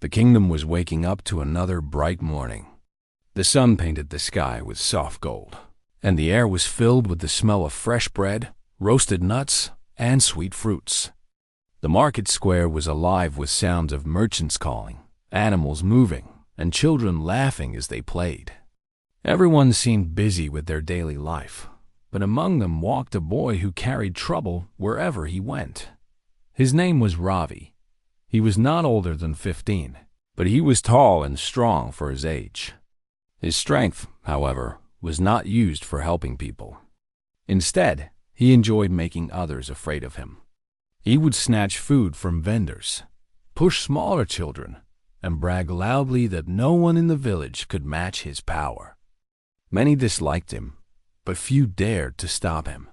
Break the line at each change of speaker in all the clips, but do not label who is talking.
The kingdom was waking up to another bright morning. The sun painted the sky with soft gold, and the air was filled with the smell of fresh bread, roasted nuts, and sweet fruits. The market square was alive with sounds of merchants calling, animals moving, and children laughing as they played. Everyone seemed busy with their daily life, but among them walked a boy who carried trouble wherever he went. His name was Ravi. He was not older than 15, but he was tall and strong for his age. His strength, however, was not used for helping people. Instead, he enjoyed making others afraid of him. He would snatch food from vendors, push smaller children, and brag loudly that no one in the village could match his power. Many disliked him, but few dared to stop him.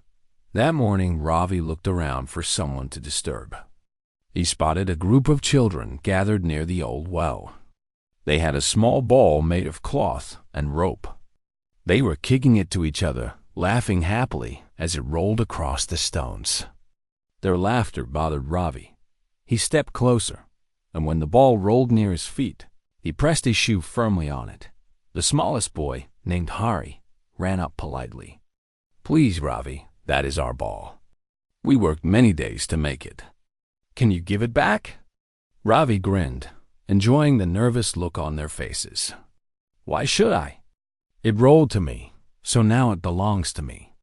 That morning, Ravi looked around for someone to disturb. He spotted a group of children gathered near the old well. They had a small ball made of cloth and rope. They were kicking it to each other, laughing happily as it rolled across the stones. Their laughter bothered Ravi. He stepped closer, and when the ball rolled near his feet, he pressed his shoe firmly on it. The smallest boy, named Hari, ran up politely. "Please, Ravi, that is our ball. We worked many days to make it. Can you give it back?" Ravi grinned, enjoying the nervous look on their faces. "Why should I? It rolled to me, so now it belongs to me."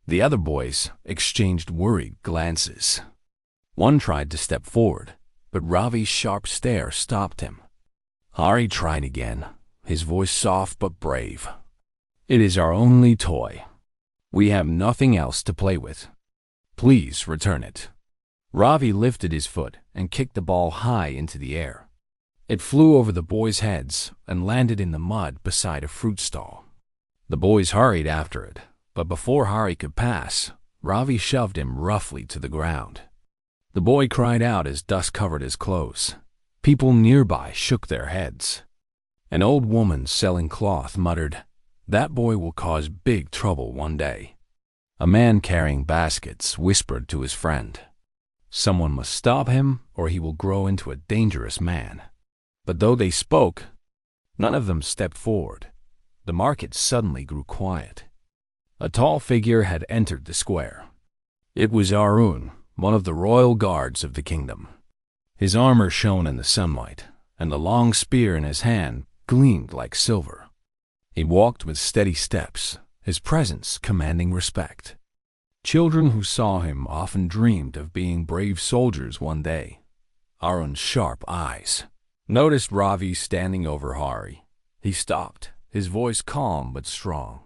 The other boys exchanged worried glances. One tried to step forward, but Ravi's sharp stare stopped him. Hari tried again, his voice soft but brave. "It is our only toy. We have nothing else to play with. Please return it." Ravi lifted his foot and kicked the ball high into the air. It flew over the boys' heads and landed in the mud beside a fruit stall. The boys hurried after it, but before Hari could pass, Ravi shoved him roughly to the ground. The boy cried out as dust covered his clothes. People nearby shook their heads. An old woman selling cloth muttered, "That boy will cause big trouble one day." A man carrying baskets whispered to his friend, "Someone must stop him or he will grow into a dangerous man." But though they spoke, none of them stepped forward. The market suddenly grew quiet. A tall figure had entered the square. It was Arun, one of the royal guards of the kingdom. His armor shone in the sunlight, and the long spear in his hand gleamed like silver. He walked with steady steps, his presence commanding respect. Children who saw him often dreamed of being brave soldiers one day. Arun's sharp eyes noticed Ravi standing over Hari. He stopped, his voice calm but strong.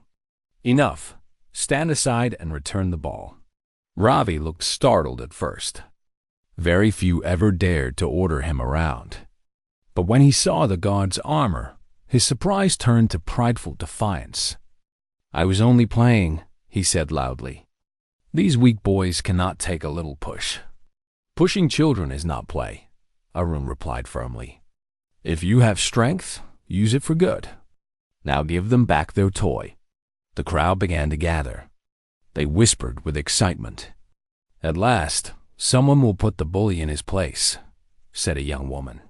"Enough. Stand aside and return the ball." Ravi looked startled at first. Very few ever dared to order him around. But when he saw the guard's armor, his surprise turned to prideful defiance. "I was only playing," he said loudly. "These weak boys cannot take a little push." "Pushing children is not play," Arun replied firmly. "If you have strength, use it for good. Now give them back their toy." The crowd began to gather. They whispered with excitement. "At last, someone will put the bully in his place," said a young woman.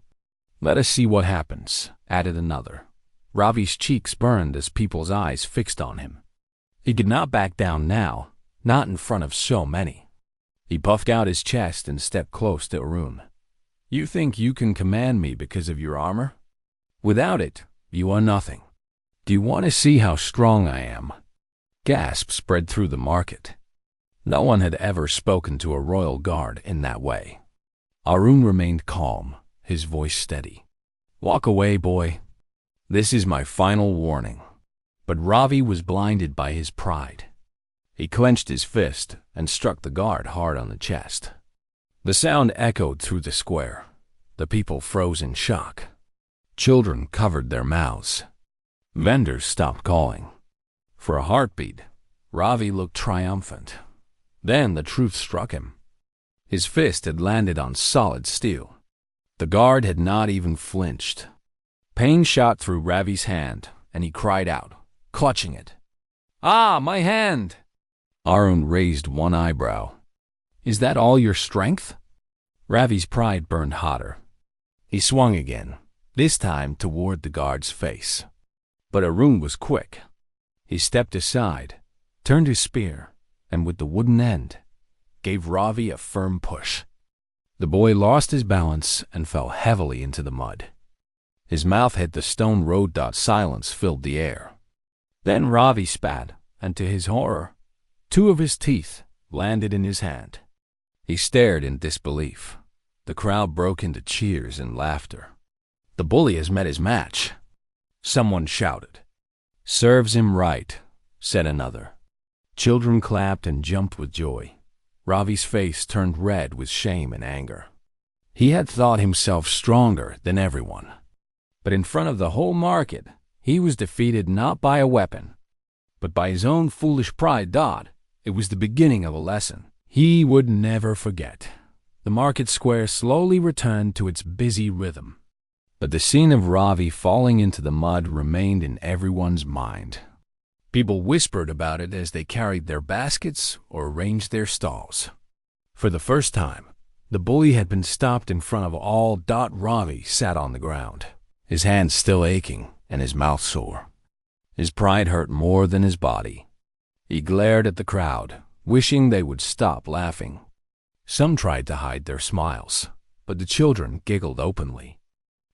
"Let us see what happens," added another. Ravi's cheeks burned as people's eyes fixed on him. He could not back down now, not in front of so many. He puffed out his chest and stepped close to Arun. "You think you can command me because of your armor? Without it, you are nothing. Do you want to see how strong I am?" Gasps spread through the market. No one had ever spoken to a royal guard in that way. Arun remained calm, his voice steady. "Walk away, boy. This is my final warning." But Ravi was blinded by his pride. He clenched his fist and struck the guard hard on the chest. The sound echoed through the square. The people froze in shock. Children covered their mouths. Vendors stopped calling. For a heartbeat, Ravi looked triumphant. Then the truth struck him. His fist had landed on solid steel. The guard had not even flinched. Pain shot through Ravi's hand, and he cried out, clutching it. "Ah, my hand!" Arun raised one eyebrow. "Is that all your strength?" Ravi's pride burned hotter. He swung again, this time toward the guard's face. But Arun was quick. He stepped aside, turned his spear, and with the wooden end, gave Ravi a firm push. The boy lost his balance and fell heavily into the mud. His mouth hit the stone road. Silence filled the air. Then Ravi spat, and to his horror, 2 of his teeth landed in his hand. He stared in disbelief. The crowd broke into cheers and laughter. "The bully has met his match," someone shouted. "Serves him right," said another. Children clapped and jumped with joy. Ravi's face turned red with shame and anger. He had thought himself stronger than everyone. But in front of the whole market, he was defeated not by a weapon, but by his own foolish pride. It was the beginning of a lesson he would never forget. The market square slowly returned to its busy rhythm. But the scene of Ravi falling into the mud remained in everyone's mind. People whispered about it as they carried their baskets or arranged their stalls. For the first time, the bully had been stopped in front of all. Ravi sat on the ground, his hands still aching and his mouth sore. His pride hurt more than his body. He glared at the crowd, wishing they would stop laughing. Some tried to hide their smiles, but the children giggled openly.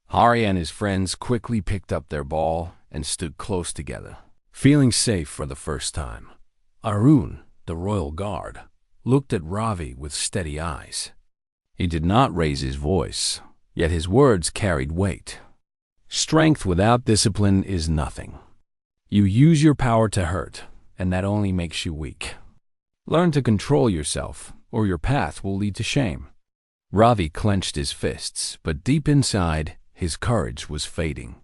Hari and his friends quickly picked up their ball and stood close together, feeling safe for the first time. Arun, the royal guard, looked at Ravi with steady eyes. He did not raise his voice, yet his words carried weight. Strength without discipline is nothing. You use your power to hurt, and that only makes you weak. Learn to control yourself, or your path will lead to shame. Ravi clenched his fists, but deep inside, his courage was fading.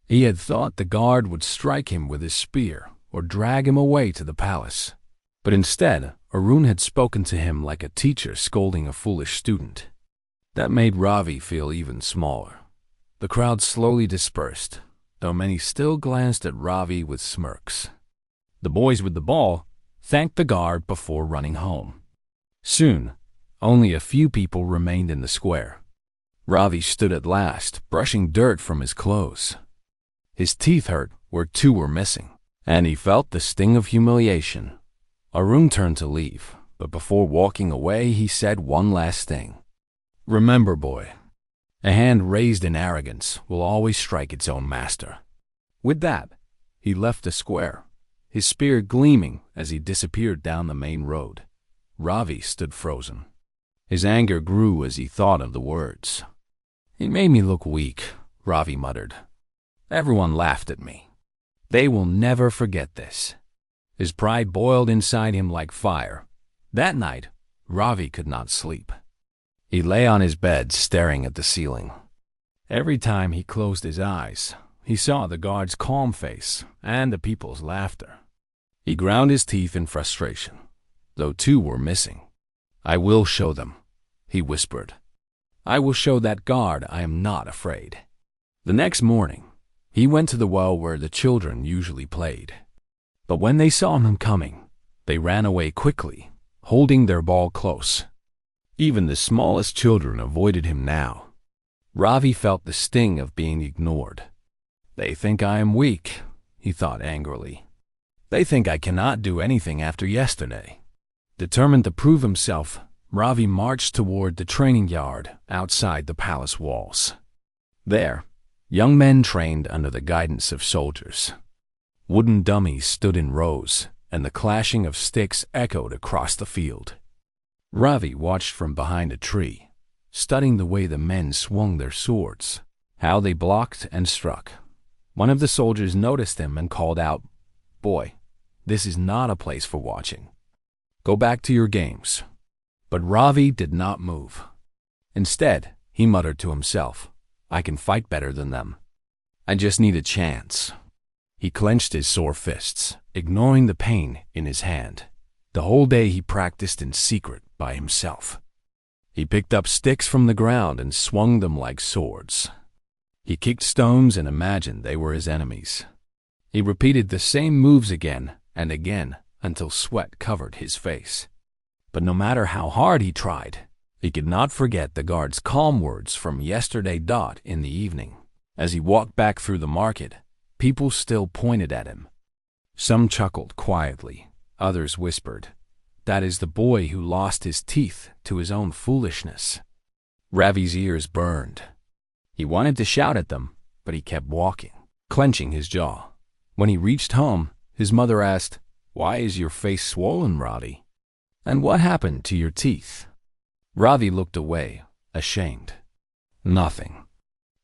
He had thought the guard would strike him with his spear or drag him away to the palace. But instead, Arun had spoken to him like a teacher scolding a foolish student. That made Ravi feel even smaller. The crowd slowly dispersed, though many still glanced at Ravi with smirks. The boys with the ball thanked the guard before running home. Soon, only a few people remained in the square. Ravi stood at last, brushing dirt from his clothes. His teeth hurt where 2 were missing, and he felt the sting of humiliation. Arun turned to leave, but before walking away, he said one last thing. "Remember, boy, a hand raised in arrogance will always strike its own master." With that, he left the square, his spear gleaming as he disappeared down the main road. Ravi stood frozen. His anger grew as he thought of the words. "It made me look weak," Ravi muttered. "Everyone laughed at me. They will never forget this." His pride boiled inside him like fire. That night, Ravi could not sleep. He lay on his bed staring at the ceiling. Every time he closed his eyes, he saw the guard's calm face and the people's laughter. He ground his teeth in frustration, though 2 were missing. "I will show them," he whispered. "I will show that guard I am not afraid." The next morning, he went to the well where the children usually played. But when they saw him coming, they ran away quickly, holding their ball close. Even the smallest children avoided him now. Ravi felt the sting of being ignored. "They think I am weak," he thought angrily. "They think I cannot do anything after yesterday." Determined to prove himself, Ravi marched toward the training yard outside the palace walls. There, young men trained under the guidance of soldiers. Wooden dummies stood in rows, and the clashing of sticks echoed across the field. Ravi watched from behind a tree, studying the way the men swung their swords, how they blocked and struck. One of the soldiers noticed him and called out, "Boy, this is not a place for watching. Go back to your games." But Ravi did not move. Instead, he muttered to himself, "I can fight better than them. I just need a chance." He clenched his sore fists, ignoring the pain in his hand. The whole day he practiced in secret by himself. He picked up sticks from the ground and swung them like swords. He kicked stones and imagined they were his enemies. He repeated the same moves again and again until sweat covered his face. But no matter how hard he tried, he could not forget the guard's calm words from yesterday. In the evening, As he walked back through the market, people still pointed at him. Some chuckled quietly, others whispered, "That is the boy who lost his teeth to his own foolishness." Ravi's ears burned. He wanted to shout at them, but he kept walking, clenching his jaw. When he reached home, his mother asked, "Why is your face swollen, Ravi? And what happened to your teeth?" Ravi looked away, ashamed. "Nothing.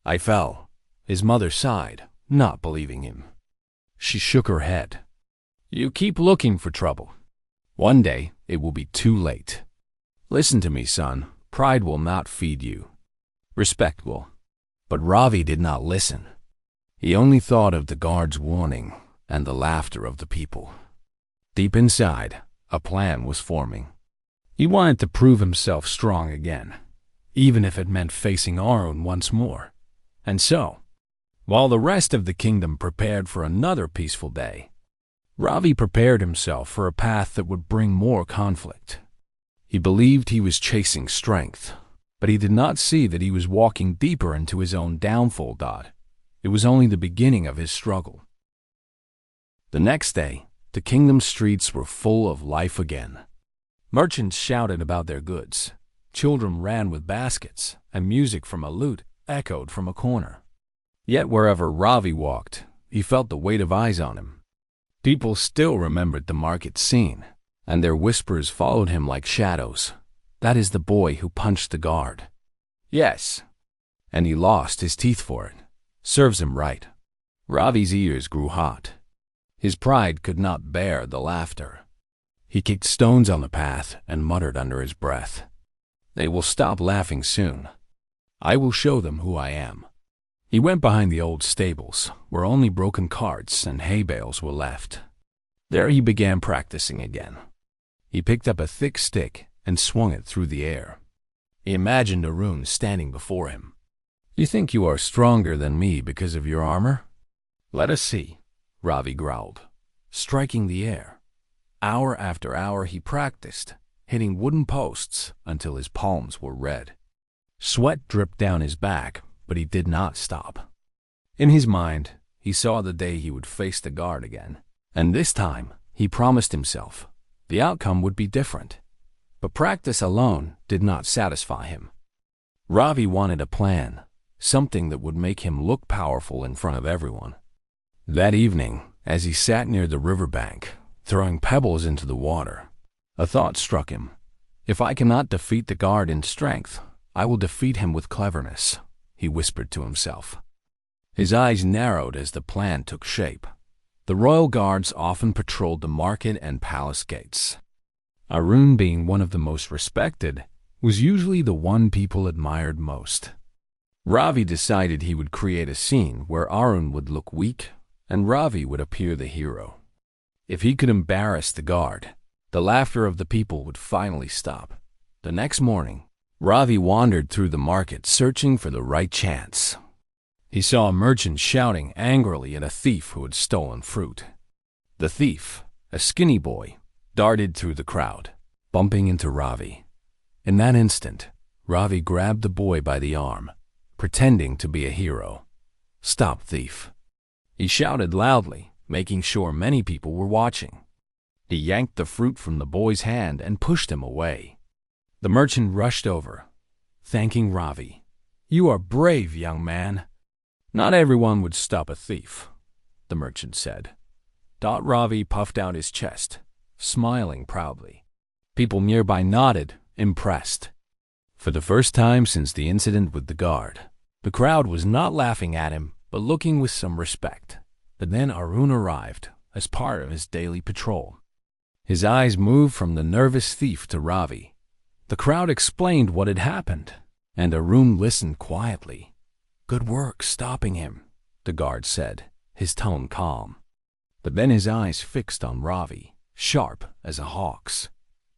I fell." His mother sighed, not believing him. She shook her head. "You keep looking for trouble. One day it will be too late. Listen to me, son. Pride will not feed you. Respect will." But Ravi did not listen. He only thought of the guard's warning and the laughter of the people. Deep inside, a plan was forming. He wanted to prove himself strong again, even if it meant facing Arun once more. And so, while the rest of the kingdom prepared for another peaceful day, Ravi prepared himself for a path that would bring more conflict. He believed he was chasing strength, but he did not see that he was walking deeper into his own downfall. It was only the beginning of his struggle. The next day, the kingdom's streets were full of life again. Merchants shouted about their goods, children ran with baskets, and music from a lute echoed from a corner. Yet wherever Ravi walked, he felt the weight of eyes on him. People still remembered the market scene, and their whispers followed him like shadows. "That is the boy who punched the guard." "Yes, and he lost his teeth for it. Serves him right." Ravi's ears grew hot. His pride could not bear the laughter. He kicked stones on the path and muttered under his breath, "They will stop laughing soon. I will show them who I am." He went behind the old stables, where only broken carts and hay bales were left. There he began practicing again. He picked up a thick stick and swung it through the air. He imagined Arun standing before him. "You think you are stronger than me because of your armor? Let us see," Ravi growled, striking the air. Hour after hour he practiced, hitting wooden posts until his palms were red. Sweat dripped down his back, but he did not stop. In his mind, he saw the day he would face the guard again, and this time he promised himself the outcome would be different. But practice alone did not satisfy him. Ravi wanted a plan, something that would make him look powerful in front of everyone. That evening, as he sat near the riverbank, throwing pebbles into the water, a thought struck him. "If I cannot defeat the guard in strength, I will defeat him with cleverness," he whispered to himself. His eyes narrowed as the plan took shape. The royal guards often patrolled the market and palace gates. Arun, being one of the most respected, was usually the one people admired most. Ravi decided he would create a scene where Arun would look weak and Ravi would appear the hero. If he could embarrass the guard, the laughter of the people would finally stop. The next morning, Ravi wandered through the market searching for the right chance. He saw a merchant shouting angrily at a thief who had stolen fruit. The thief, a skinny boy, darted through the crowd, bumping into Ravi. In that instant, Ravi grabbed the boy by the arm, pretending to be a hero. "Stop, thief!" He shouted loudly, making sure many people were watching. He yanked the fruit from the boy's hand and pushed him away. The merchant rushed over, thanking Ravi. "You are brave, young man." "Not everyone would stop a thief," the merchant said. Ravi puffed out his chest, smiling proudly. People nearby nodded, impressed. For the first time since the incident with the guard, the crowd was not laughing at him, but looking with some respect. But then Arun arrived as part of his daily patrol. His eyes moved from the nervous thief to Ravi. The crowd explained what had happened, and Arun listened quietly. "Good work stopping him," the guard said, his tone calm. But then his eyes fixed on Ravi, sharp as a hawk's.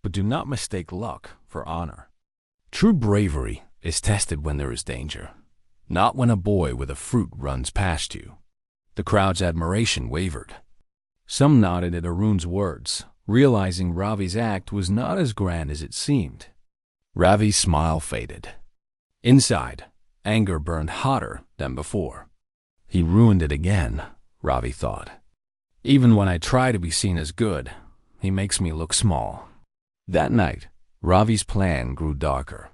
But do not mistake luck for honor. True bravery is tested when there is danger, not when a boy with a fruit runs past you. The crowd's admiration wavered. Some nodded at Arun's words, realizing Ravi's act was not as grand as it seemed. Ravi's smile faded. Inside, anger burned hotter than before. He ruined it again, Ravi thought. Even when I try to be seen as good, he makes me look small. That night, Ravi's plan grew darker.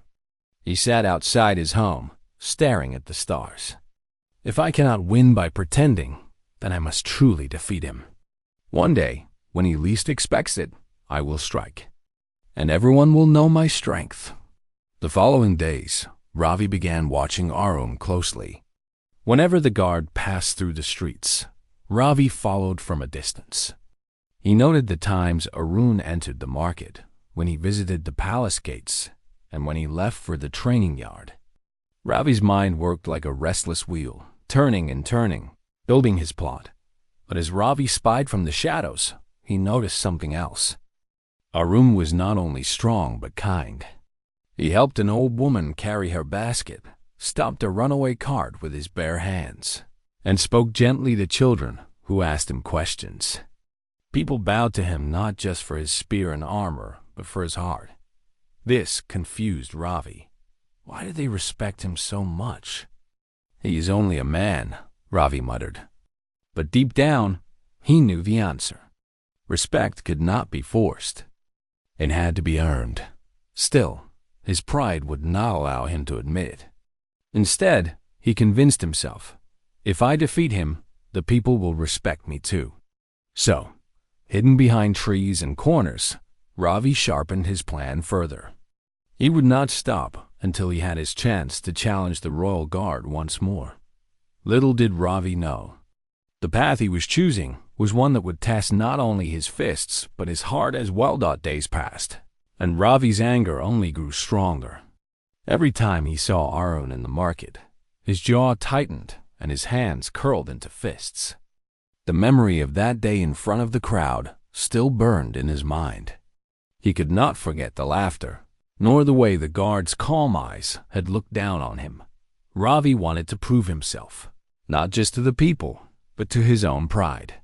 He sat outside his home, staring at the stars. If I cannot win by pretending, then I must truly defeat him. One day, when he least expects it, I will strike, and everyone will know my strength. The following days, Ravi began watching Arun closely. Whenever the guard passed through the streets, Ravi followed from a distance. He noted the times Arun entered the market, when he visited the palace gates, and when he left for the training yard. Ravi's mind worked like a restless wheel, turning and turning, building his plot. But as Ravi spied from the shadows, he noticed something else. Arun was not only strong but kind. He helped an old woman carry her basket, stopped a runaway cart with his bare hands, and spoke gently to children who asked him questions. People bowed to him not just for his spear and armor, but for his heart. This confused Ravi. Why did they respect him so much? He is only a man, Ravi muttered. But deep down, he knew the answer. Respect could not be forced. It had to be earned. Still, his pride would not allow him to admit it. Instead, he convinced himself, if I defeat him, the people will respect me too. So, hidden behind trees and corners, Ravi sharpened his plan further. He would not stop until he had his chance to challenge the royal guard once more. Little did Ravi know, the path he was choosing was one that would test not only his fists, but his heart as well. Days passed, and Ravi's anger only grew stronger. Every time he saw Arun in the market, his jaw tightened and his hands curled into fists. The memory of that day in front of the crowd still burned in his mind. He could not forget the laughter, nor the way the guard's calm eyes had looked down on him. Ravi wanted to prove himself, not just to the people, but to his own pride.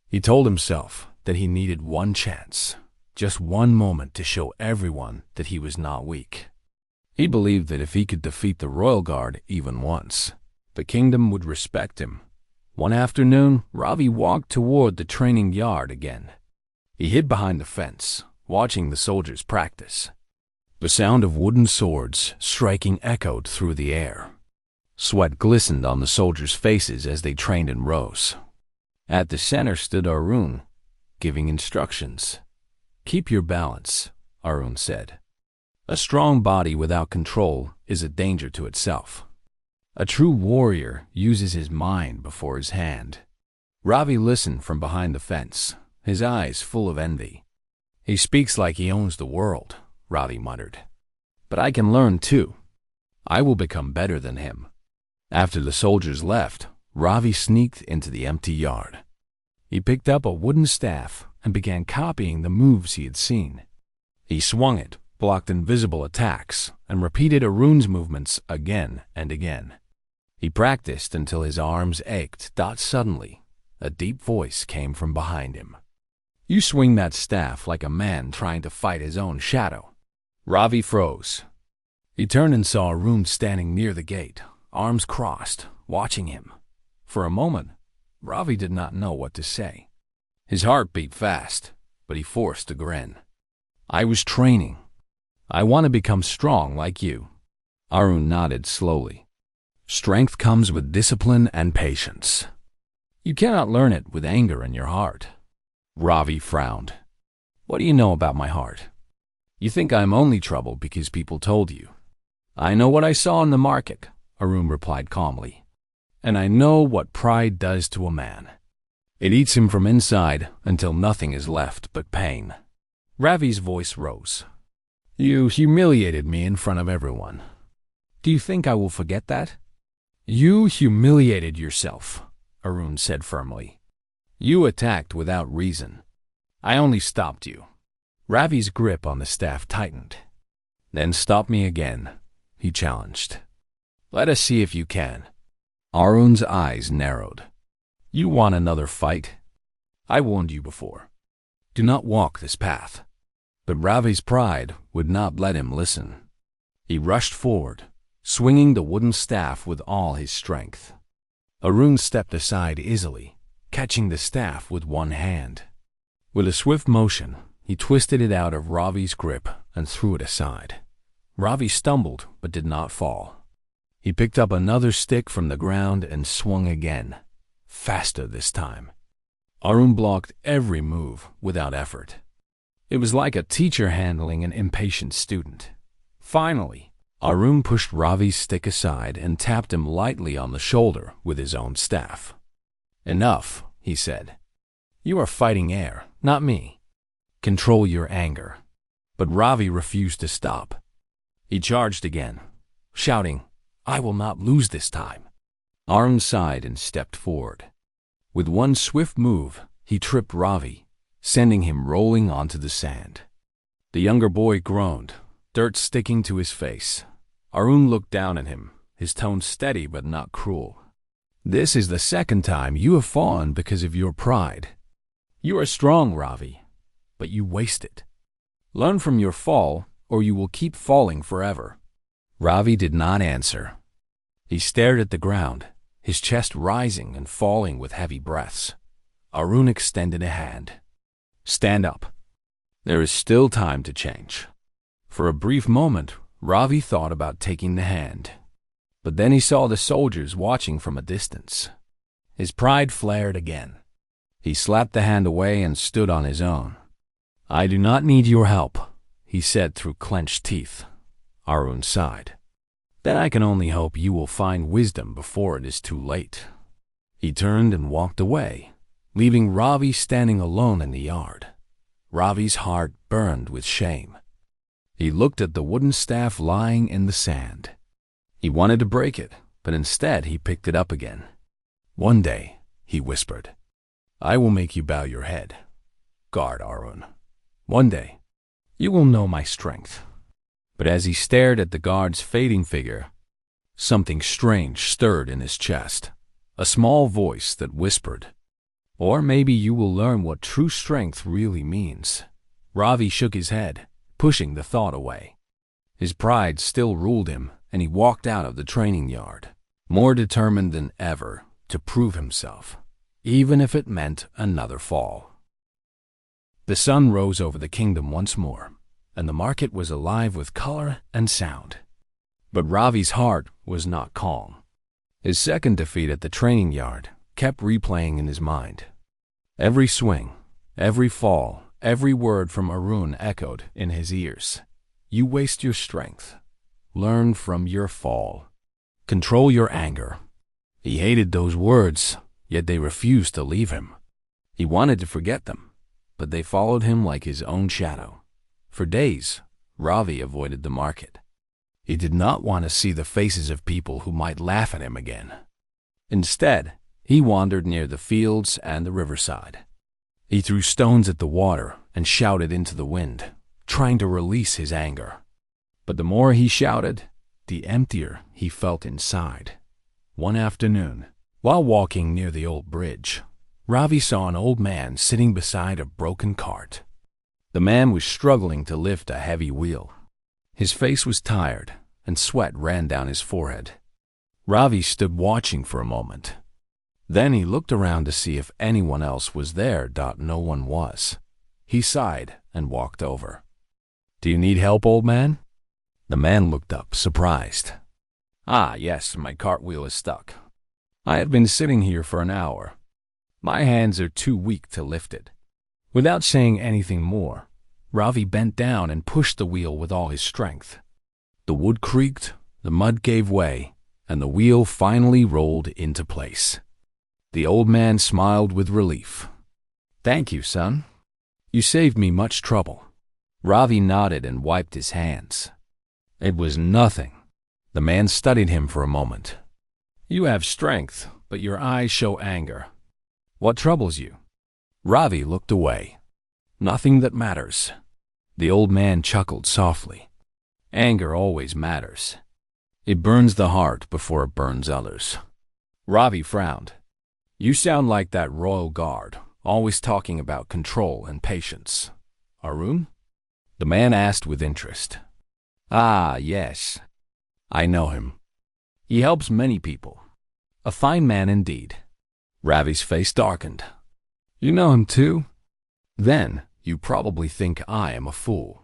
He told himself that he needed one chance, just one moment to show everyone that he was not weak. He believed that if he could defeat the royal guard even once, the kingdom would respect him. One afternoon, Ravi walked toward the training yard again. He hid behind the fence, watching the soldiers practice. The sound of wooden swords striking echoed through the air. Sweat glistened on the soldiers' faces as they trained in rows. At the center stood Arun, giving instructions. Keep your balance, Arun said. A strong body without control is a danger to itself. A true warrior uses his mind before his hand. Ravi listened from behind the fence, his eyes full of envy. He speaks like he owns the world, Ravi muttered. But I can learn too. I will become better than him. After the soldiers left, Ravi sneaked into the empty yard. He picked up a wooden staff and began copying the moves he had seen. He swung it, blocked invisible attacks, and repeated Arun's movements again and again. He practiced until his arms ached. Suddenly, a deep voice came from behind him. You swing that staff like a man trying to fight his own shadow. Ravi froze. He turned and saw Arun standing near the gate, arms crossed, watching him. For a moment, Ravi did not know what to say. His heart beat fast, but he forced a grin. I was training. I want to become strong like you. Arun nodded slowly. Strength comes with discipline and patience. You cannot learn it with anger in your heart. Ravi frowned. What do you know about my heart? You think I'm only trouble because people told you. I know what I saw in the market, Arun replied calmly. And I know what pride does to a man. It eats him from inside until nothing is left but pain. Ravi's voice rose. You humiliated me in front of everyone. Do you think I will forget that? You humiliated yourself, Arun said firmly. You attacked without reason. I only stopped you. Ravi's grip on the staff tightened. Then stop me again, he challenged. Let us see if you can. Arun's eyes narrowed. You want another fight? I warned you before. Do not walk this path. But Ravi's pride would not let him listen. He rushed forward, swinging the wooden staff with all his strength. Arun stepped aside easily, catching the staff with one hand. With a swift motion, he twisted it out of Ravi's grip and threw it aside. Ravi stumbled but did not fall. He picked up another stick from the ground and swung again, faster this time. Arun blocked every move without effort. It was like a teacher handling an impatient student. Finally, Arun pushed Ravi's stick aside and tapped him lightly on the shoulder with his own staff. "Enough," he said. "You are fighting air, not me. Control your anger." But Ravi refused to stop. He charged again, shouting, "I will not lose this time." Arun sighed and stepped forward. With one swift move, he tripped Ravi, sending him rolling onto the sand. The younger boy groaned, dirt sticking to his face. Arun looked down at him, his tone steady but not cruel. "This is the second time you have fallen because of your pride. You are strong, Ravi, but you waste it. Learn from your fall, or you will keep falling forever." Ravi did not answer. He stared at the ground, his chest rising and falling with heavy breaths. Arun extended a hand. "Stand up. There is still time to change." For a brief moment, Ravi thought about taking the hand. But then he saw the soldiers watching from a distance. His pride flared again. He slapped the hand away and stood on his own. "I do not need your help," he said through clenched teeth. Arun sighed. "Then I can only hope you will find wisdom before it is too late." He turned and walked away, leaving Ravi standing alone in the yard. Ravi's heart burned with shame. He looked at the wooden staff lying in the sand. He wanted to break it, but instead he picked it up again. "One day," he whispered, "I will make you bow your head. Guard, Arun. One day, you will know my strength." But as he stared at the guard's fading figure, something strange stirred in his chest, a small voice that whispered, "Or maybe you will learn what true strength really means." Ravi shook his head, pushing the thought away. His pride still ruled him, and he walked out of the training yard, more determined than ever to prove himself, even if it meant another fall. The sun rose over the kingdom once more, and the market was alive with color and sound. But Ravi's heart was not calm. His second defeat at the training yard kept replaying in his mind. Every swing, every fall, every word from Arun echoed in his ears. "You waste your strength. Learn from your fall. Control your anger." He hated those words, yet they refused to leave him. He wanted to forget them, but they followed him like his own shadow. For days, Ravi avoided the market. He did not want to see the faces of people who might laugh at him again. Instead, he wandered near the fields and the riverside. He threw stones at the water and shouted into the wind, trying to release his anger. But the more he shouted, the emptier he felt inside. One afternoon, while walking near the old bridge, Ravi saw an old man sitting beside a broken cart. The man was struggling to lift a heavy wheel. His face was tired, and sweat ran down his forehead. Ravi stood watching for a moment. Then he looked around to see if anyone else was there. No one was. He sighed and walked over. "Do you need help, old man?" The man looked up, surprised. "Ah, yes, my cartwheel is stuck. I have been sitting here for an hour. My hands are too weak to lift it." Without saying anything more, Ravi bent down and pushed the wheel with all his strength. The wood creaked, the mud gave way, and the wheel finally rolled into place. The old man smiled with relief. "Thank you, son. You saved me much trouble." Ravi nodded and wiped his hands. "It was nothing." The man studied him for a moment. "You have strength, but your eyes show anger. What troubles you?" Ravi looked away. "Nothing that matters." The old man chuckled softly. "Anger always matters. It burns the heart before it burns others." Ravi frowned. "You sound like that royal guard, always talking about control and patience." "Arun?" the man asked with interest. "Ah, yes. I know him. He helps many people. A fine man indeed. Ravi's face darkened. You know him too? Then you probably think I am a fool.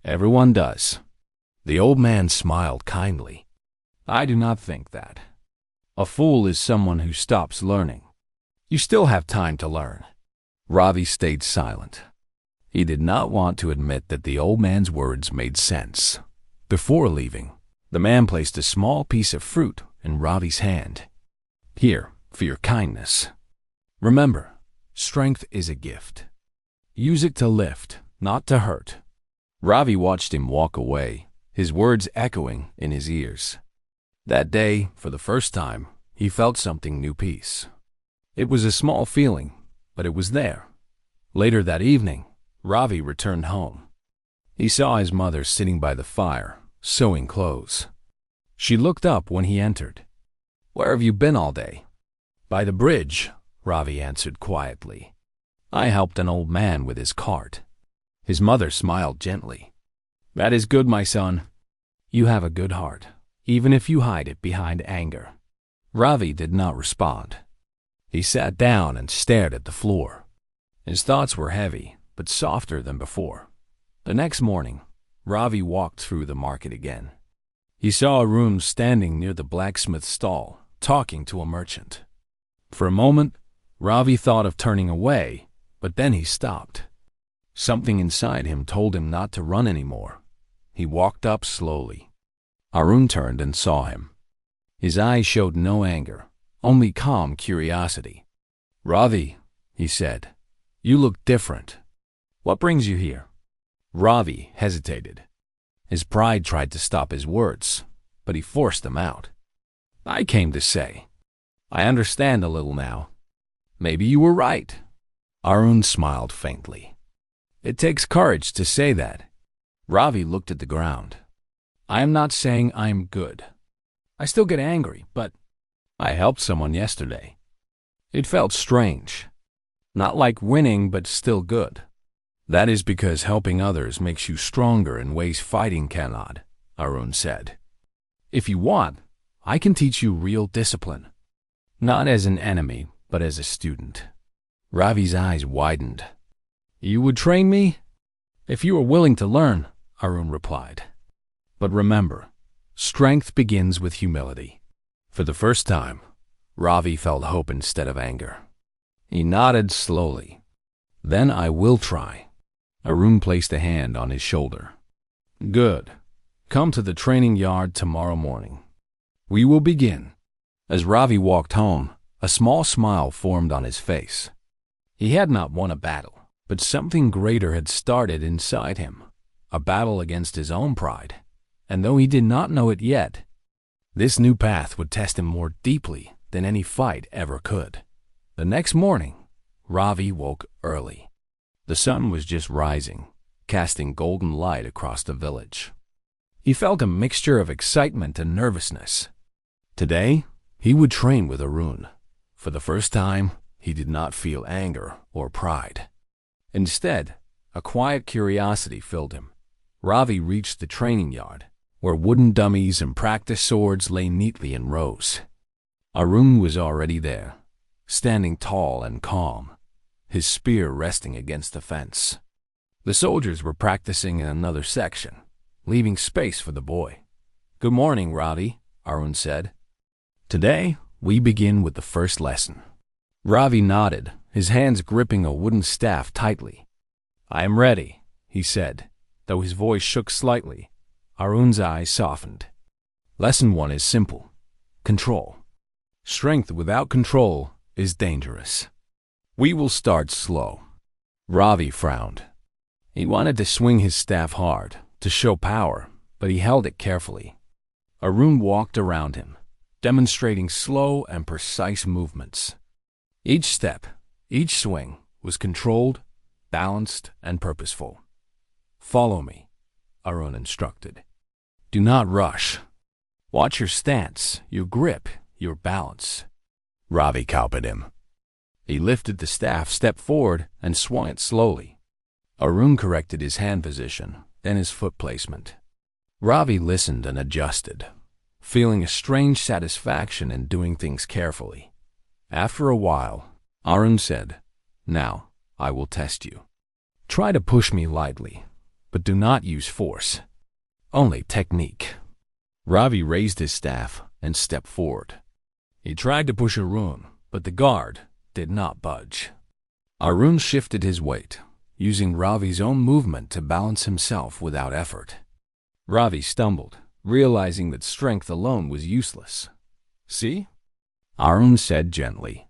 Everyone does. The old man smiled kindly. I do not think that. A fool is someone who stops learning. You still have time to learn. Ravi stayed silent. He did not want to admit that the old man's words made sense. Before leaving, the man placed a small piece of fruit in Ravi's hand. Here, for your kindness. Remember, strength is a gift. Use it to lift, not to hurt. Ravi watched him walk away, his words echoing in his ears. That day, for the first time, he felt something new peace. It was a small feeling, but it was there. Later that evening, Ravi returned home. He saw his mother sitting by the fire, sewing clothes. She looked up when he entered. Where have you been all day? By the bridge, Ravi answered quietly. I helped an old man with his cart. His mother smiled gently. That is good, my son. You have a good heart, even if you hide it behind anger. Ravi did not respond. He sat down and stared at the floor. His thoughts were heavy, but softer than before. The next morning, Ravi walked through the market again. He saw Arun standing near the blacksmith's stall, talking to a merchant. For a moment, Ravi thought of turning away, but then he stopped. Something inside him told him not to run anymore. He walked up slowly. Arun turned and saw him. His eyes showed no anger, only calm curiosity. Ravi, he said, you look different. What brings you here? Ravi hesitated. His pride tried to stop his words, but he forced them out. I came to say, I understand a little now. Maybe you were right. Arun smiled faintly. It takes courage to say that. Ravi looked at the ground. I am not saying I'm good. I still get angry, but I helped someone yesterday. It felt strange. Not like winning, but still good. That is because helping others makes you stronger in ways fighting cannot, Arun said. If you want, I can teach you real discipline. Not as an enemy, but as a student. Ravi's eyes widened. You would train me? If you are willing to learn, Arun replied. But remember, strength begins with humility. For the first time, Ravi felt hope instead of anger. He nodded slowly. Then I will try. Arun placed a hand on his shoulder. Good. Come to the training yard tomorrow morning. We will begin. As Ravi walked home, a small smile formed on his face. He had not won a battle, but something greater had started inside him, a battle against his own pride. And though he did not know it yet, this new path would test him more deeply than any fight ever could. The next morning, Ravi woke early. The sun was just rising, casting golden light across the village. He felt a mixture of excitement and nervousness. Today, he would train with Arun. For the first time, he did not feel anger or pride. Instead, a quiet curiosity filled him. Ravi reached the training yard, where wooden dummies and practice swords lay neatly in rows. Arun was already there, standing tall and calm, his spear resting against the fence. The soldiers were practicing in another section, leaving space for the boy. Good morning, Ravi, Arun said. Today, we begin with the first lesson. Ravi nodded, his hands gripping a wooden staff tightly. I am ready, he said, though his voice shook slightly. Arun's eyes softened. Lesson 1 is simple. Control. Strength without control is dangerous. We will start slow. Ravi frowned. He wanted to swing his staff hard, to show power, but he held it carefully. Arun walked around him, demonstrating slow and precise movements. Each step, each swing, was controlled, balanced, and purposeful. Follow me, Arun instructed. Do not rush. Watch your stance, your grip, your balance. Ravi copied him. He lifted the staff, stepped forward, and swung it slowly. Arun corrected his hand position, then his foot placement. Ravi listened and adjusted. feeling a strange satisfaction in doing things carefully. After a while, Arun said, "Now, I will test you. Try to push me lightly, but do not use force. Only technique." Ravi raised his staff and stepped forward. He tried to push Arun, but the guard did not budge. Arun shifted his weight, using Ravi's own movement to balance himself without effort. Ravi stumbled, realizing that strength alone was useless. "See?" Arun said gently.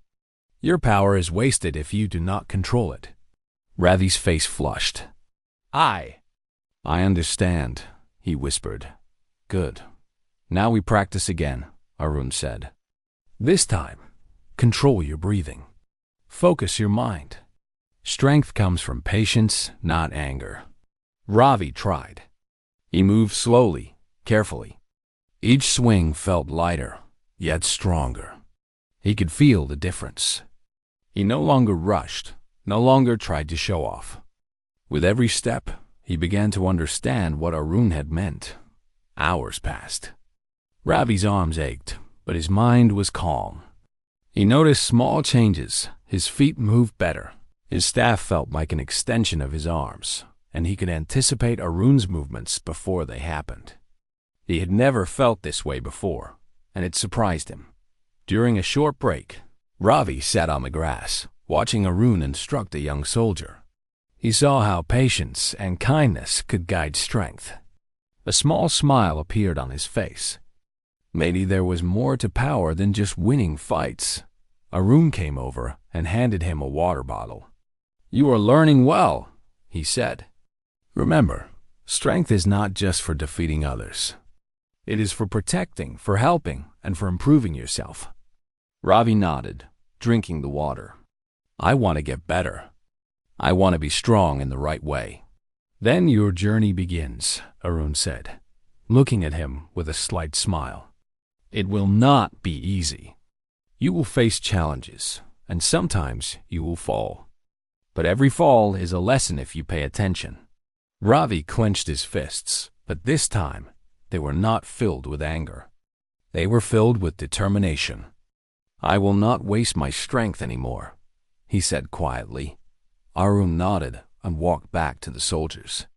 "Your power is wasted if you do not control it." Ravi's face flushed. I understand," he whispered. "Good. Now we practice again," Arun said. "This time, control your breathing. Focus your mind. Strength comes from patience, not anger." Ravi tried. He moved slowly, carefully. Each swing felt lighter, yet stronger. He could feel the difference. He no longer rushed, no longer tried to show off. With every step, he began to understand what Arun had meant. Hours passed. Ravi's arms ached, but his mind was calm. He noticed small changes. His feet moved better. His staff felt like an extension of his arms, and he could anticipate Arun's movements before they happened. He had never felt this way before, and it surprised him. During a short break, Ravi sat on the grass, watching Arun instruct a young soldier. He saw how patience and kindness could guide strength. A small smile appeared on his face. Maybe there was more to power than just winning fights. Arun came over and handed him a water bottle. "You are learning well," he said. "Remember, strength is not just for defeating others. It is for protecting, for helping, and for improving yourself." Ravi nodded, drinking the water. "I want to get better. I want to be strong in the right way." "Then your journey begins," Arun said, looking at him with a slight smile. "It will not be easy. You will face challenges, and sometimes you will fall. But every fall is a lesson if you pay attention." Ravi clenched his fists, but this time they were not filled with anger. They were filled with determination. "I will not waste my strength anymore," he said quietly. Arun nodded and walked back to the soldiers.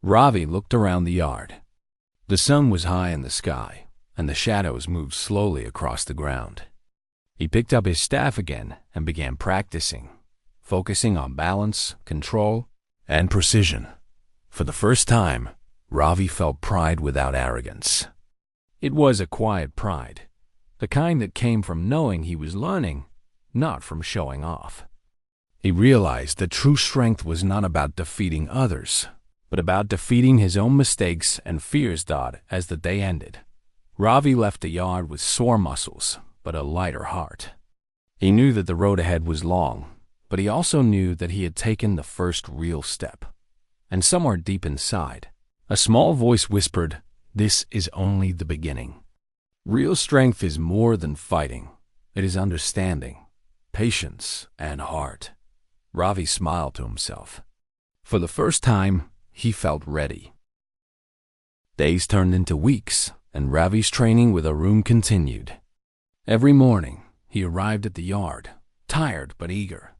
Ravi looked around the yard. The sun was high in the sky, and the shadows moved slowly across the ground. He picked up his staff again and began practicing, focusing on balance, control, and precision. For the first time, Ravi felt pride without arrogance. It was a quiet pride, the kind that came from knowing he was learning, not from showing off. He realized that true strength was not about defeating others, but about defeating his own mistakes and fears. As the day ended, Ravi left the yard with sore muscles, but a lighter heart. He knew that the road ahead was long, but he also knew that he had taken the first real step. And somewhere deep inside, a small voice whispered, "This is only the beginning." Real strength is more than fighting. It is understanding, patience, and heart. Ravi smiled to himself. For the first time, he felt ready. Days turned into weeks, and Ravi's training with Arun continued. Every morning, he arrived at the yard, tired but eager.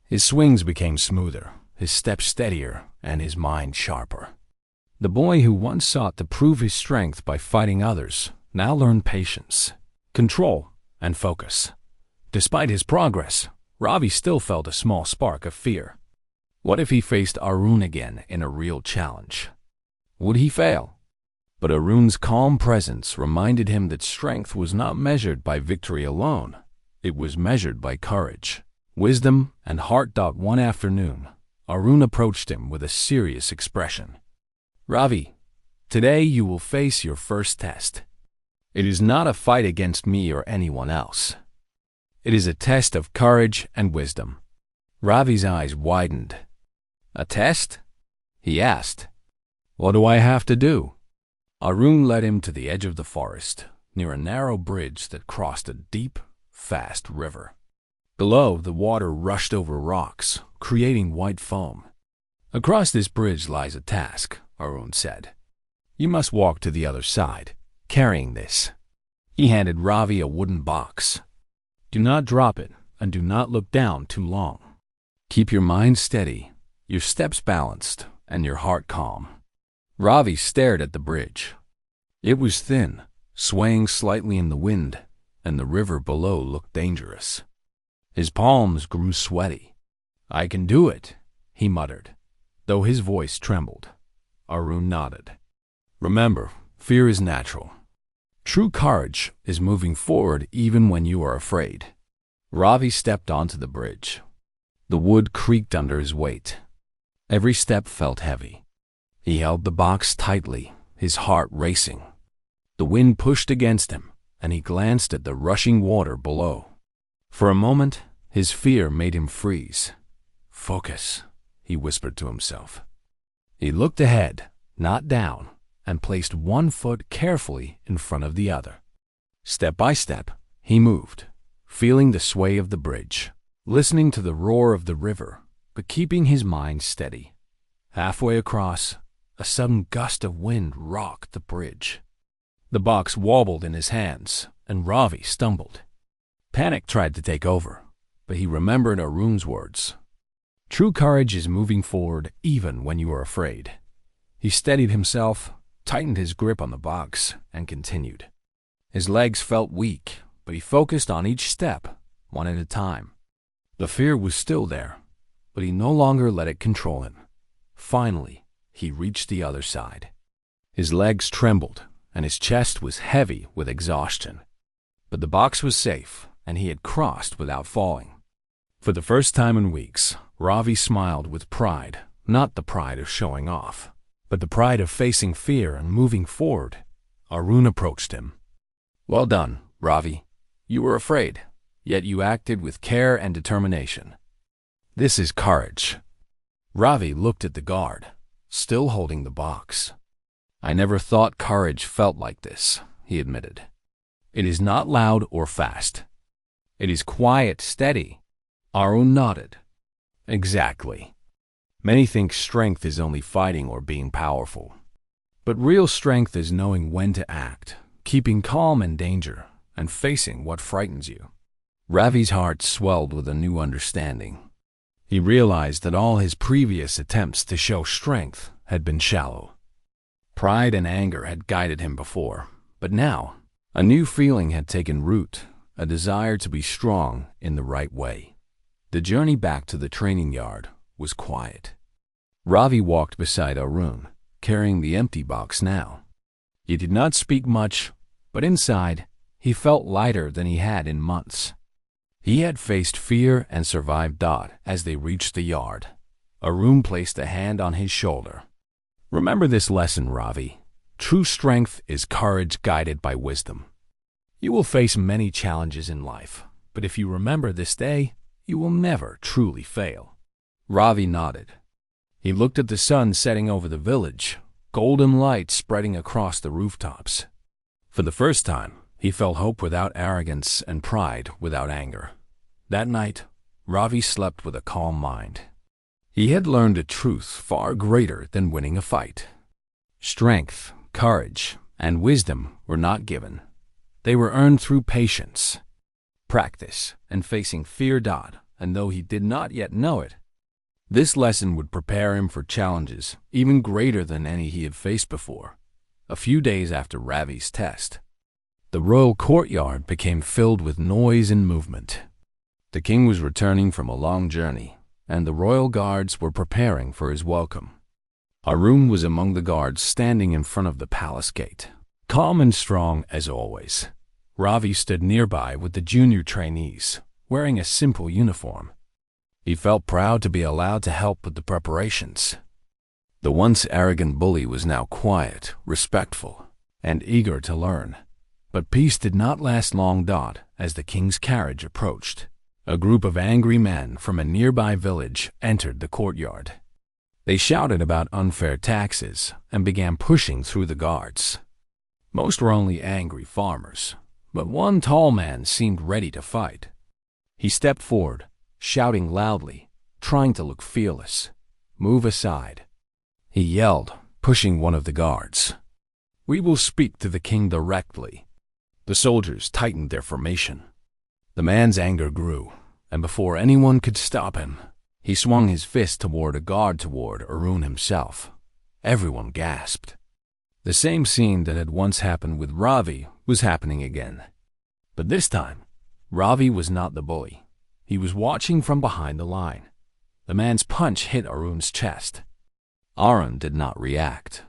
His swings became smoother, his steps steadier, and his mind sharper. The boy who once sought to prove his strength by fighting others now learned patience, control, and focus. Despite his progress, Ravi still felt a small spark of fear. What if he faced Arun again in a real challenge? Would he fail? But Arun's calm presence reminded him that strength was not measured by victory alone. It was measured by courage, wisdom, and heart. One afternoon, Arun approached him with a serious expression. "Ravi, today you will face your first test. It is not a fight against me or anyone else. It is a test of courage and wisdom." Ravi's eyes widened. "A test?" he asked. "What do I have to do?" Arun led him to the edge of the forest, near a narrow bridge that crossed a deep, fast river. Below, the water rushed over rocks, creating white foam. "Across this bridge lies a task," Arun said. "You must walk to the other side, carrying this. He handed Ravi a wooden box. "Do not drop it, and do not look down too long. Keep your mind steady, your steps balanced, and your heart calm." Ravi stared at the bridge. It was thin, swaying slightly in the wind, and the river below looked dangerous. His palms grew sweaty. "I can do it," he muttered, though his voice trembled. Arun nodded. "Remember, fear is natural. True courage is moving forward even when you are afraid." Ravi stepped onto the bridge. The wood creaked under his weight. Every step felt heavy. He held the box tightly, his heart racing. The wind pushed against him, and he glanced at the rushing water below. For a moment, his fear made him freeze. "Focus," he whispered to himself. He looked ahead, not down, and placed one foot carefully in front of the other. Step by step, he moved, feeling the sway of the bridge, listening to the roar of the river, but keeping his mind steady. Halfway across, a sudden gust of wind rocked the bridge. The box wobbled in his hands, and Ravi stumbled. Panic tried to take over, but he remembered Arun's words. True courage is moving forward even when you are afraid. He steadied himself, tightened his grip on the box, and continued. His legs felt weak, but he focused on each step, one at a time. The fear was still there, but he no longer let it control him. Finally, he reached the other side. His legs trembled, and his chest was heavy with exhaustion. But the box was safe, and he had crossed without falling. For the first time in weeks, Ravi smiled with pride, not the pride of showing off, but the pride of facing fear and moving forward. Arun approached him. "Well done, Ravi. You were afraid, yet you acted with care and determination. This is courage." Ravi looked at the guard, still holding the box. "I never thought courage felt like this," he admitted. "It is not loud or fast. It is quiet, steady." Arun nodded. "Exactly. Many think strength is only fighting or being powerful. But real strength is knowing when to act, keeping calm in danger, and facing what frightens you." Ravi's heart swelled with a new understanding. He realized that all his previous attempts to show strength had been shallow. Pride and anger had guided him before, but now a new feeling had taken root, a desire to be strong in the right way. The journey back to the training yard was quiet. Ravi walked beside Arun, carrying the empty box now. He did not speak much, but inside, he felt lighter than he had in months. He had faced fear and survived doubt as they reached the yard. Arun placed a hand on his shoulder. "Remember this lesson, Ravi. True strength is courage guided by wisdom. You will face many challenges in life, but if you remember this day, you will never truly fail." Ravi nodded. He looked at the sun setting over the village, golden light spreading across the rooftops. For the first time, he felt hope without arrogance and pride without anger. That night, Ravi slept with a calm mind. He had learned a truth far greater than winning a fight. Strength, courage, and wisdom were not given. They were earned through patience, practice, and facing fear. And though he did not yet know it, this lesson would prepare him for challenges even greater than any he had faced before. A few days after Ravi's test, the royal courtyard became filled with noise and movement. The king was returning from a long journey, and the royal guards were preparing for his welcome. Arun was among the guards standing in front of the palace gate, calm and strong as always. Ravi stood nearby with the junior trainees, wearing a simple uniform. He felt proud to be allowed to help with the preparations. The once arrogant bully was now quiet, respectful, and eager to learn. But peace did not last long. As the king's carriage approached, a group of angry men from a nearby village entered the courtyard. They shouted about unfair taxes and began pushing through the guards. Most were only angry farmers, but one tall man seemed ready to fight. He stepped forward, shouting loudly, trying to look fearless. "Move aside," he yelled, pushing one of the guards. "We will speak to the king directly." The soldiers tightened their formation. The man's anger grew, and before anyone could stop him, he swung his fist toward a guard toward Arun himself. Everyone gasped. The same scene that had once happened with Ravi was happening again. But this time, Ravi was not the bully. He was watching from behind the line. The man's punch hit Arun's chest. Arun did not react.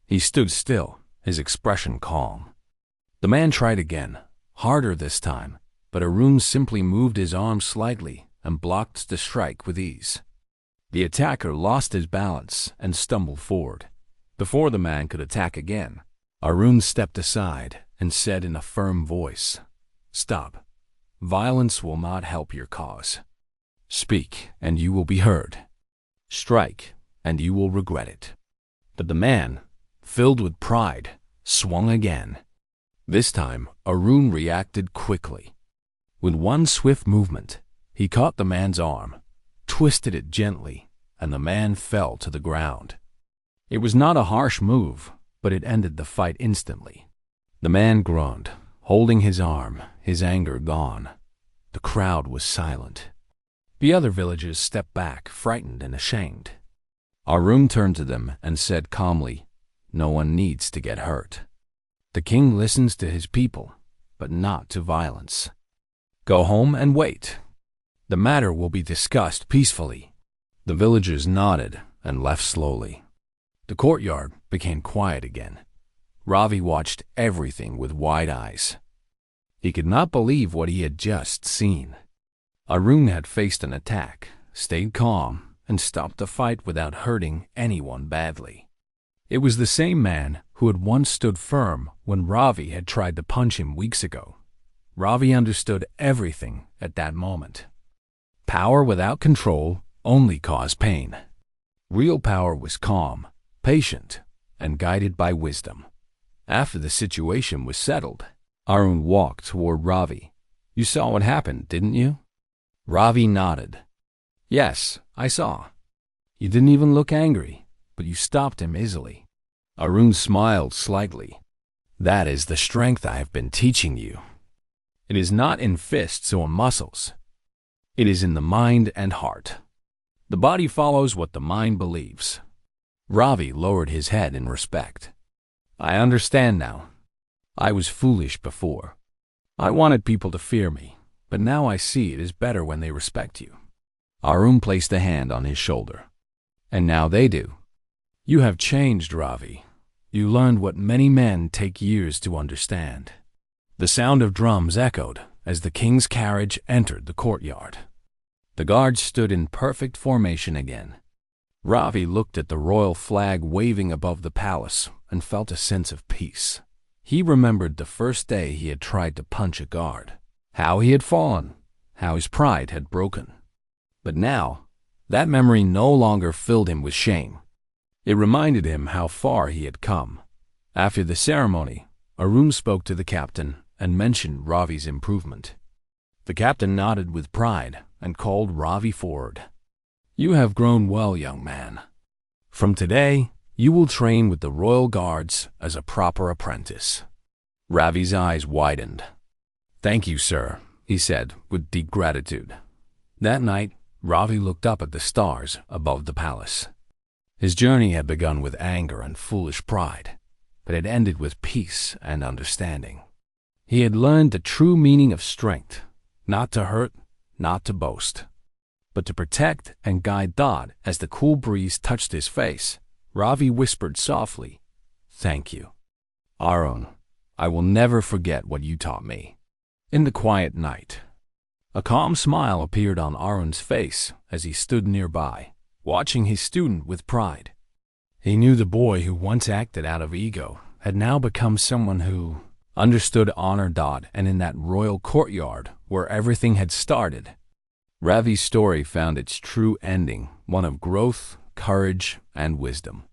He stood still, his expression calm. The man tried again, harder this time, but Arun simply moved his arm slightly and blocked the strike with ease. The attacker lost his balance and stumbled forward. Before the man could attack again, Arun stepped aside and said in a firm voice, "Stop. Violence will not help your cause. Speak, and you will be heard. Strike, and you will regret it." But the man, filled with pride, swung again. This time, Arun reacted quickly. With one swift movement, he caught the man's arm, twisted it gently, and the man fell to the ground. It was not a harsh move, but it ended the fight instantly. The man groaned, holding his arm, his anger gone. The crowd was silent. The other villagers stepped back, frightened and ashamed. Arun turned to them and said calmly, "No one needs to get hurt. The king listens to his people, but not to violence. Go home and wait. The matter will be discussed peacefully." The villagers nodded and left slowly. The courtyard became quiet again. Ravi watched everything with wide eyes. He could not believe what he had just seen. Arun had faced an attack, stayed calm, and stopped the fight without hurting anyone badly. It was the same man who had once stood firm when Ravi had tried to punch him weeks ago. Ravi understood everything at that moment. Power without control only caused pain. Real power was calm, patient, and guided by wisdom. After the situation was settled, Arun walked toward Ravi. "You saw what happened, didn't you?" Ravi nodded. "Yes, I saw. You didn't even look angry, but you stopped him easily." Arun smiled slightly. "That is the strength I have been teaching you. It is not in fists or muscles. It is in the mind and heart. The body follows what the mind believes." Ravi lowered his head in respect. "I understand now. I was foolish before. I wanted people to fear me, but now I see it is better when they respect you." Arun placed a hand on his shoulder. "And now they do. You have changed, Ravi. You learned what many men take years to understand." The sound of drums echoed as the king's carriage entered the courtyard. The guards stood in perfect formation again. Ravi looked at the royal flag waving above the palace and felt a sense of peace. He remembered the first day he had tried to punch a guard, how he had fallen, how his pride had broken. But now, that memory no longer filled him with shame. It reminded him how far he had come. After the ceremony, Arun spoke to the captain and mentioned Ravi's improvement. The captain nodded with pride and called Ravi forward. "You have grown well, young man. From today, you will train with the royal guards as a proper apprentice." Ravi's eyes widened. "Thank you, sir," he said with deep gratitude. That night, Ravi looked up at the stars above the palace. His journey had begun with anger and foolish pride, but it ended with peace and understanding. He had learned the true meaning of strength, not to hurt, not to boast, but to protect and guide thought. As the cool breeze touched his face, Ravi whispered softly, "Thank you, Arun. I will never forget what you taught me." In the quiet night, a calm smile appeared on Arun's face as he stood nearby, watching his student with pride. He knew the boy who once acted out of ego had now become someone who understood honor. And in that royal courtyard where everything had started, Ravi's story found its true ending, one of growth, courage, and wisdom.